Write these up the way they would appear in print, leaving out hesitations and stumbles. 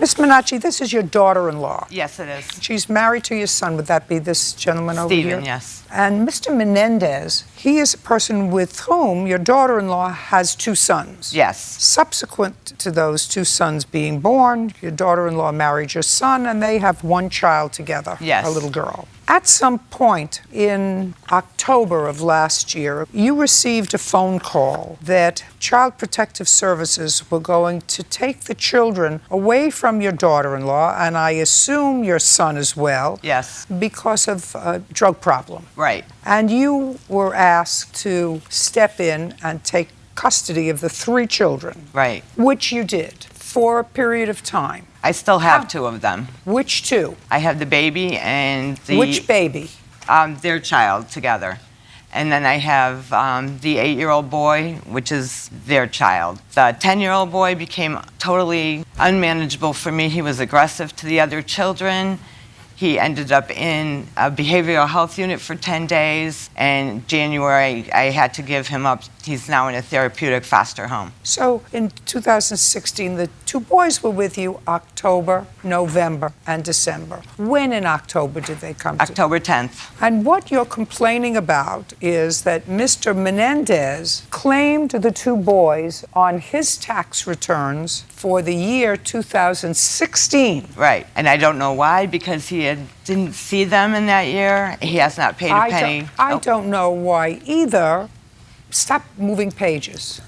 Ms. Minacci, this is your daughter-in-law. Yes, it is. She's married to your son. Would that be this gentleman over here? Stephen, yes. And Mr. Menendez, he is a person with whom your daughter-in-law has two sons. Yes. Subsequent to those two sons being born, your daughter-in-law married your son, and they have one child together, yes, a little girl. At some point in October of last year, you received a phone call that Child Protective Services were going to take the children away from your daughter-in-law, and I assume your son as well. Yes. Because of a drug problem. Right. And you were asked to step in and take custody of the three children. Right. Which you did for a period of time. I still have two of them. Which two? I have the baby and the... Which baby? Their child together. And then I have the 8-year-old boy, which is their child. The 10-year-old boy became totally unmanageable for me. He was aggressive to the other children. He ended up in a behavioral health unit for 10 days. And January, I had to give him up. He's now in a therapeutic foster home. So in 2016, the two boys were with you October, November, and December. When in October did they come? October 10th. And what you're complaining about is that Mr. Menendez claimed the two boys on his tax returns for the year 2016. Right. And I don't know why, because he didn't see them in that year. He has not paid a penny. I don't know why either. Stop moving pages.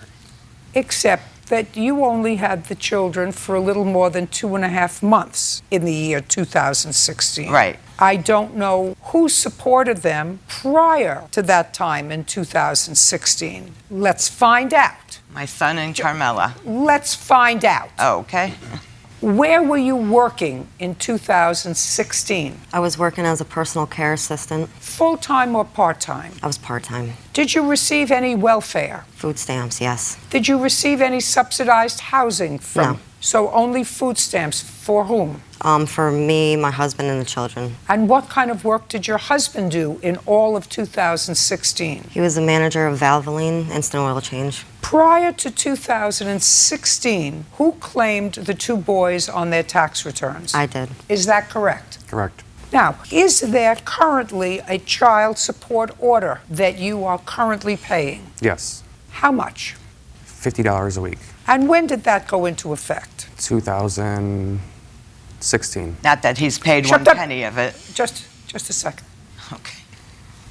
Except that you only had the children for a little more than 2.5 months in the year 2016. Right. I don't know who supported them prior to that time in 2016. Let's find out. My son and Carmela. Let's find out. Oh, okay. Where were you working in 2016? I was working as a personal care assistant. Full-time or part-time? I was part-time. Did you receive any welfare? Food stamps, yes. Did you receive any subsidized housing from? No. So only food stamps for whom? For me, my husband, and the children. And what kind of work did your husband do in all of 2016? He was the manager of Valvoline Instant Oil Change. Prior to 2016, who claimed the two boys on their tax returns? I did. Is that correct? Correct. Now, is there currently a child support order that you are currently paying? Yes. How much? $50 a week. And when did that go into effect? 2016. Not that he's paid Shut one up. penny of it. Just a second. Okay.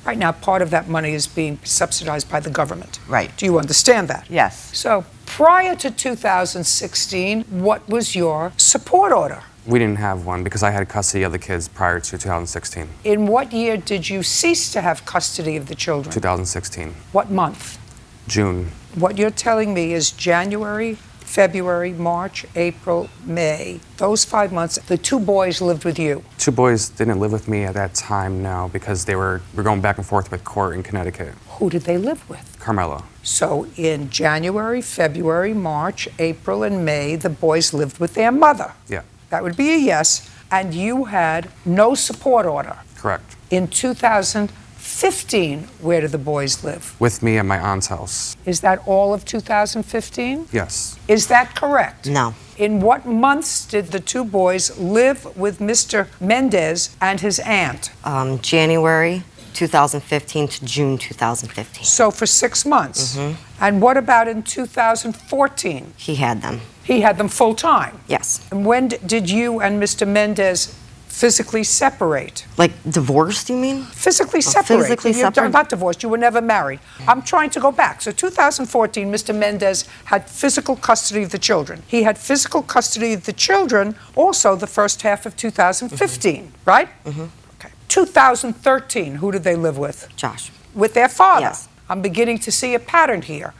Right now, part of that money is being subsidized by the government. Right. Do you understand that? Yes. So prior to 2016, what was your support order? We didn't have one because I had custody of the kids prior to 2016. In what year did you cease to have custody of the children? 2016. What month? June. What you're telling me is January, February, March, April, May. Those 5 months, the two boys lived with you. Two boys didn't live with me at that time now because we're going back and forth with court in Connecticut. Who did they live with? Carmela. So in January, February, March, April, and May, the boys lived with their mother. Yeah. That would be a yes. And you had no support order. Correct. In 2015, where did the boys live? With me at my aunt's house. Is that all of 2015? Yes. Is that correct? No. In what months did the two boys live with Mr. Mendez and his aunt? January 2015 to June 2015. So for 6 months. Mm-hmm. And what about in 2014? He had them. He had them full time. Yes. And when did you and Mr. Mendez physically separate? Like divorced, you mean? Physically separate. physically You're separate. not divorced. You were never married. I'm trying to go back. So 2014, Mr. Mendez had physical custody of the children. He had physical custody of the children also the first half of 2015, right? Mm-hmm. Okay. 2013, who did they live with? Josh. With their father. Yes. I'm beginning to see a pattern here.